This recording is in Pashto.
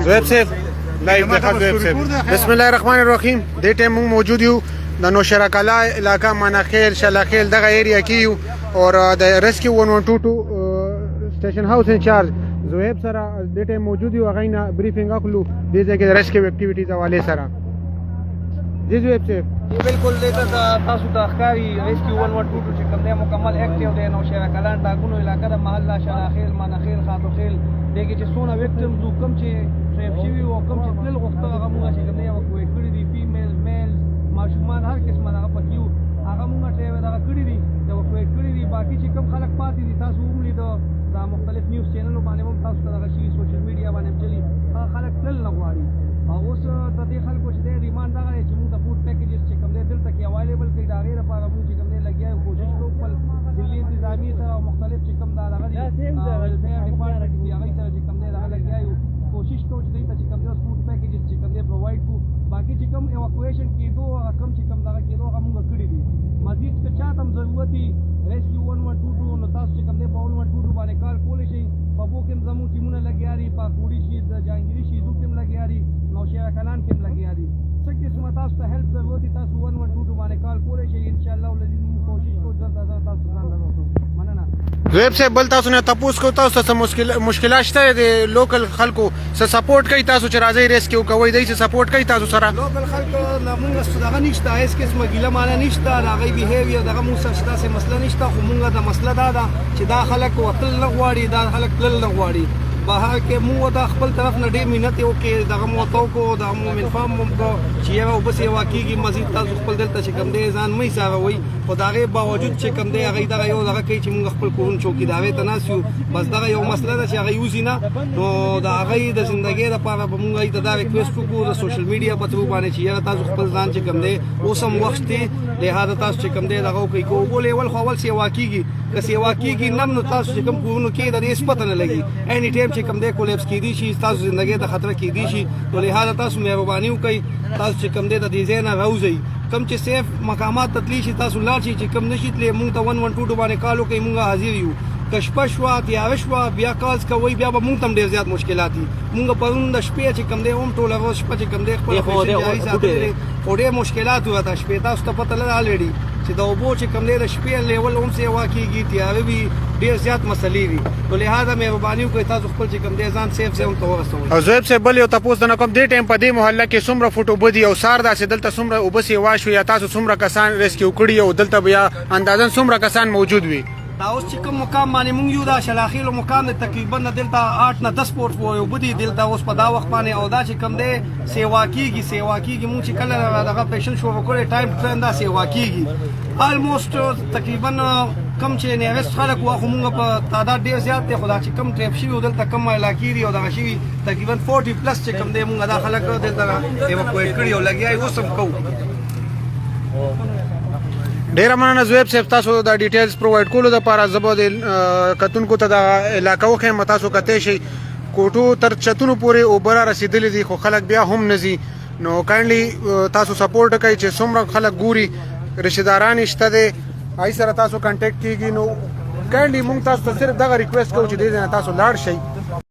زویب صاحب لایو دغه زویب صاحب بسم الله الرحمن الرحیم دې ټیم موږ موجود یو د نوشهره کلا علاقہ مناخیل شلاخیل دغه ایریا کې یو او د ریسکیو 1122 سټیشن هاوس انچارج زویب سره دې ټیم موجود یو هغه نه بریفینګ اخلو دې ځای کې د ریسکیو اکټیویټیز حواله سره جی زویب صاحب بالکل دلته تاسو ته ښکاري ریسکیو 1122 چې کوم دی مکمل اکټیو دی نوشهره کلا ټاګونو علاقه د محله شلاخیل مناخیل خاطوخیل دغه چې څونه وکټمز کوم چې سیف شوي او کوم چې تل غوښته هغه موږ چې کوم دی اواکویټ کړي دي فیمیل میل ماشومان هر قسمه هغه پکې وو هغه موږ چې دغه کړي دي اواکویټ کړي دي باقي چې کوم خلک پاتې دي تاسو هم لیدو دا مختلف نیوز چینلونو باندې هم تاسو ته دغه شي سوشل میډیا باندې چلی هغه خلک تل نه غواړي او اوس د دې خلکو چې ریمانډ دغه چې موږ د فوډ پیکیجز چې کوم دی دلته کې اویلیبل کړي دا غیر لپاره موږ چې کوم دی لګیا یو کوشش کوو خپل ضلعي انتظامی سره مختلف چې کوم دا هغه دي ډپارټمنټ دی هغه سره چې کوم دی دا لګیا یو کوشش کوو چې دې چې کوم دی فوډ پیکیجز چې کوم دی پرووایډ کوو باقي چې کوم ایواکویشن کېدو هغه کوم چې کوم دغه کېدو هغه موږ کړي دي مزید که چاته هم ضرورت وي ریسکیو 1122 نو تاسو چې کوم دی په 1122 باندې کال کولی شئ په بو کې هم زموږ ټیمونه لګیا دي په کوړي شي د جهانګیري شي دو کې هم لګیا دي نوشهره کلان کې هم لګیا دي څه قسمه تاسو ته هیلپ ضرورت وي تاسو 1122 باندې کال کولی شئ انشاءالله العزیز موږ کوشش کوو جلد از جلد تاسو ځان لرو مننه زویب صاحب بل تاسو نه تاسو کو تاسو ته مشکلات شته د لوکل خلکو سره سپورټ کوي تاسو چې راځي ریسکیو کوي دای څه سپورټ کوي تاسو سره لوکل خلکو موږ ستاسو نشته هیڅ قسمه ګیله مانه نشته هغه بیهیویر دغه موږ سره ستاسو مسله نشته خو موږ د مسله دا ده چې دا خلک وتل نه غواړي دا خلک تلل نه غواړي بهر کې موږ د خپل طرف نه ډېر مینت یو کې دغه مو تو کو د مومن فام مو کو چې یو بس یو واقعي مزید تاسو خپل دلته چې کم دی ځان مې سره وي خو دغه باوجود چې کم دی هغه دغه یو دغه کوي چې موږ خپل کورون چوکیداري ته ناسیو بس دغه یو مسله ده چې هغه یوزي نه نو د هغه د ژوندۍ لپاره به موږ ته دا ریکوست وکړو د سوشل میډیا په ترو باندې چې یاره تاسو خپل ځان چې کم دی اوس هم وخت دی لهدا تاسو چې کم دی دغه کوي کوول اول خو اول سی واقعي که سی واقعي نم نو تاسو چې کم کورونو کې د دې سپته نه لګي اني ټایم چې کم دی کولیپس کېدی شي تاسو ژوندۍ ته خطر کېدی شي نو لهدا تاسو مهرباني وکړئ تاسو چې کم دی د دې ځای نه راوځئ کم چې سیف مقامات تطلی شي تاسو لاړ شي چې کم نشي تللی موږ ته 1122 باندې کال وکړئ موږ حاضر یو که شپه شوه تیاره شوه بیا کالز کوئ بیا به موږ ته هم ډېر زیات مشکلات دي موږ پرون د شپې چې کم دی هم ټوله ورځ شپه چې کم دی خپل جاري ساتلی خو ډېر مشکلات وته شپې تاسو ته پته لري الریډي چې د اوبو چې کم دی د شپې لیول هم سیوا کېږي تیاره وي ډېر زیات مسلې دي نو لهدا مهرباني وکړئ تاسو خپل چې کم دی ځان سیف ځای هم ته ورسوئ او زویب صاحب بل یو تاسو نه کوم دې ټیم په دې محله کې څومره فوټو بدی او سار داسې دلته څومره وبسې واشو یا تاسو څومره کسان ریسکیو کړي او دلته بیا اندازن څومره کسان موجود وي دا اوس چې کوم مقام باندې مونږ یو دا شلاخیلو مقام د تقریبا دلته 8 نه 10 فوټ یو بدی دلته اوس په دا وخت باندې او دا چې کوم دی سیوا کیږي مونږ چې کله دغه پیشن شو وکړي ټایم ټرین دا سیوا کیږي آلموست تقریبا کم چې نیوست خلک واخو مونږ په تعداد ډیر زیات دی خو دا چې کم ټریپ شي دلته کم علاقې دي او دغه شي تقریبا 40 پلس چې کم دی مونږ دا خلک دلته ایواکویټ کړي او لګیا یې اوس هم کوو ډیر مننه زویب صاحب تاسو د ډیټیلز پرووایډ کولو لپاره زبو د کتونکو ته د علاقو کې تاسو کته شي کوټو تر چتونو پورې اوبره رسیدلې دي خو خلک بیا هم نزي نو کایندلی تاسو سپورټ کوي چې څومره خلک ګوري رشتہ داران شته دي آی سره تاسو کانټیکټ کیږي نو کایندلی مونږ تاسو ته صرف دغه ریکوست کوو چې دې نه تاسو لاړ شئ